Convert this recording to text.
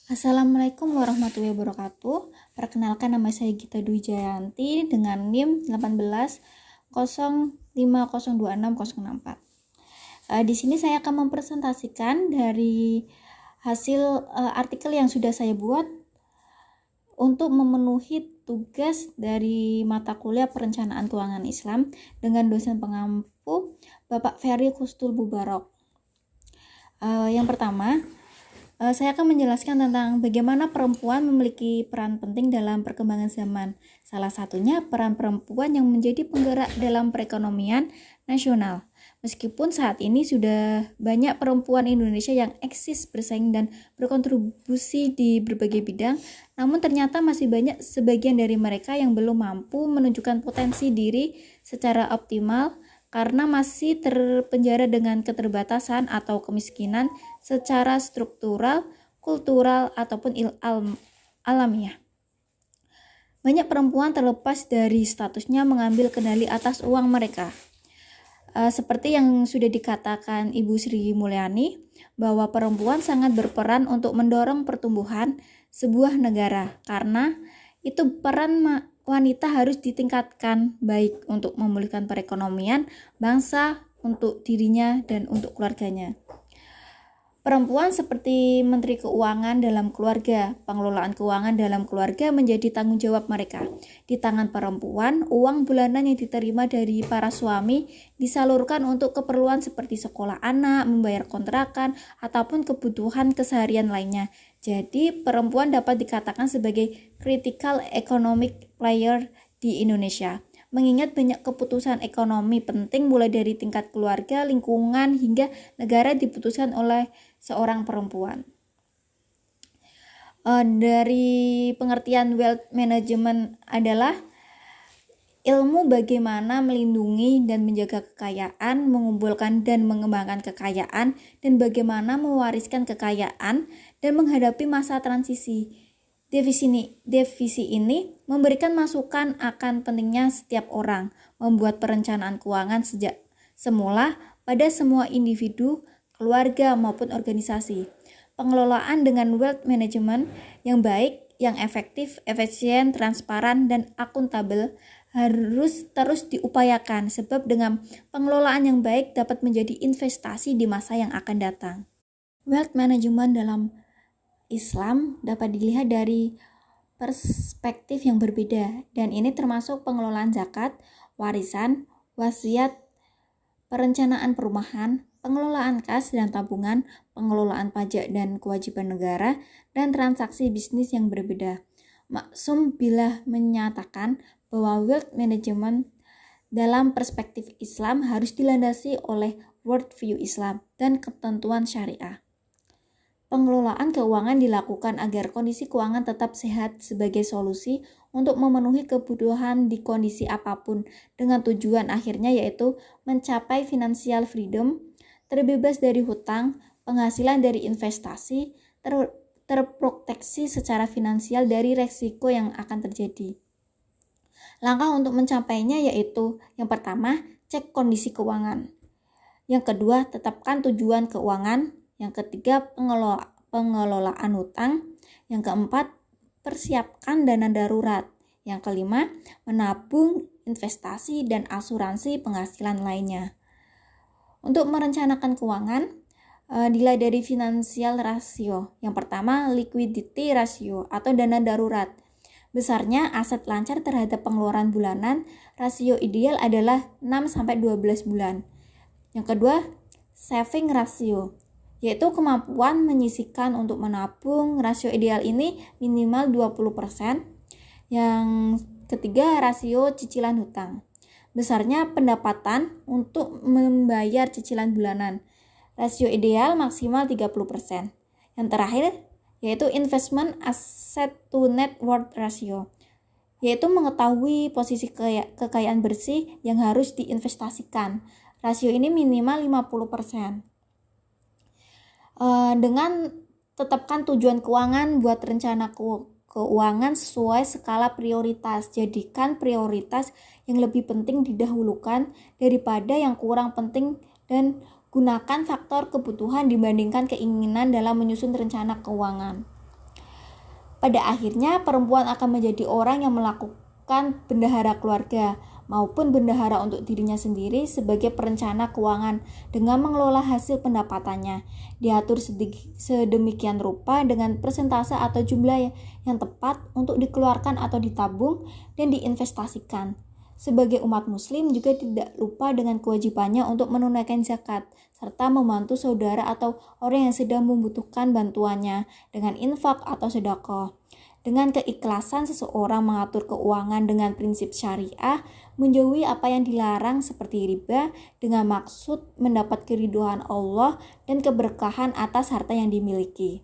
Assalamualaikum warahmatullahi wabarakatuh. Perkenalkan, nama saya Gita Dwi Jayanti dengan NIM 18.05026064. Di sini saya akan mempresentasikan dari hasil artikel yang sudah saya buat untuk memenuhi tugas dari mata kuliah Perencanaan Keuangan Islam dengan dosen pengampu Bapak Ferry Kustul Bubarok. Yang pertama, saya akan menjelaskan tentang bagaimana perempuan memiliki peran penting dalam perkembangan zaman. Salah satunya peran perempuan yang menjadi penggerak dalam perekonomian nasional. Meskipun saat ini sudah banyak perempuan Indonesia yang eksis, bersaing, dan berkontribusi di berbagai bidang, namun ternyata masih banyak sebagian dari mereka yang belum mampu menunjukkan potensi diri secara optimal karena masih terpenjara dengan keterbatasan atau kemiskinan secara struktural, kultural, ataupun alamiah. Banyak perempuan terlepas dari statusnya mengambil kendali atas uang mereka. Seperti yang sudah dikatakan Ibu Sri Mulyani, bahwa perempuan sangat berperan untuk mendorong pertumbuhan sebuah negara, karena itu peran wanita harus ditingkatkan, baik untuk memulihkan perekonomian bangsa, untuk dirinya, dan untuk keluarganya. Perempuan seperti Menteri Keuangan dalam keluarga, pengelolaan keuangan dalam keluarga menjadi tanggung jawab mereka. Di tangan perempuan, uang bulanan yang diterima dari para suami disalurkan untuk keperluan seperti sekolah anak, membayar kontrakan, ataupun kebutuhan keseharian lainnya. Jadi, perempuan dapat dikatakan sebagai critical economic player di Indonesia. Mengingat banyak keputusan ekonomi penting mulai dari tingkat keluarga, lingkungan, hingga negara diputuskan oleh seorang perempuan. Dari pengertian wealth management adalah ilmu bagaimana melindungi dan menjaga kekayaan, mengumpulkan dan mengembangkan kekayaan, dan bagaimana mewariskan kekayaan dan menghadapi masa transisi. Divisi ini memberikan masukan akan pentingnya setiap orang membuat perencanaan keuangan sejak semula pada semua individu, keluarga, maupun organisasi. Pengelolaan dengan wealth management yang baik, yang efektif, efisien, transparan, dan akuntabel harus terus diupayakan, sebab dengan pengelolaan yang baik dapat menjadi investasi di masa yang akan datang. Wealth management dalam Islam dapat dilihat dari perspektif yang berbeda, dan ini termasuk pengelolaan zakat, warisan, wasiat, perencanaan perumahan, pengelolaan kas dan tabungan, pengelolaan pajak dan kewajiban negara, dan transaksi bisnis yang berbeda. Maksum bila menyatakan bahwa wealth management dalam perspektif Islam harus dilandasi oleh worldview Islam dan ketentuan syariah. Pengelolaan keuangan dilakukan agar kondisi keuangan tetap sehat sebagai solusi untuk memenuhi kebutuhan di kondisi apapun, dengan tujuan akhirnya yaitu mencapai financial freedom, terbebas dari hutang, penghasilan dari investasi, terproteksi secara finansial dari resiko yang akan terjadi. Langkah untuk mencapainya yaitu: yang pertama, cek kondisi keuangan. Yang kedua, tetapkan tujuan keuangan. Yang ketiga, pengelolaan hutang. Yang keempat, persiapkan dana darurat. Yang kelima, menabung, investasi, dan asuransi penghasilan lainnya. Untuk merencanakan keuangan, dilihat dari financial ratio. Yang pertama, liquidity ratio atau dana darurat. Besarnya aset lancar terhadap pengeluaran bulanan, rasio ideal adalah 6-12 bulan. Yang kedua, saving ratio, yaitu kemampuan menyisihkan untuk menabung. Rasio ideal ini minimal 20%. Yang ketiga, rasio cicilan hutang. Besarnya pendapatan untuk membayar cicilan bulanan. Rasio ideal maksimal 30%. Yang terakhir, yaitu investment asset to net worth ratio, yaitu mengetahui posisi kekayaan bersih yang harus diinvestasikan. Rasio ini minimal 50%. Dengan tetapkan tujuan keuangan, buat rencana keuangan sesuai skala prioritas. Jadikan prioritas yang lebih penting didahulukan daripada yang kurang penting, dan gunakan faktor kebutuhan dibandingkan keinginan dalam menyusun rencana keuangan. Pada akhirnya, perempuan akan menjadi orang yang melakukan bendahara keluarga maupun bendahara untuk dirinya sendiri sebagai perencana keuangan dengan mengelola hasil pendapatannya. Diatur sedemikian rupa dengan persentase atau jumlah yang tepat untuk dikeluarkan atau ditabung dan diinvestasikan. Sebagai umat muslim juga tidak lupa dengan kewajibannya untuk menunaikan zakat, serta membantu saudara atau orang yang sedang membutuhkan bantuannya dengan infak atau sedekah. Dengan keikhlasan seseorang mengatur keuangan dengan prinsip syariah, menjauhi apa yang dilarang seperti riba dengan maksud mendapat keridhaan Allah dan keberkahan atas harta yang dimiliki.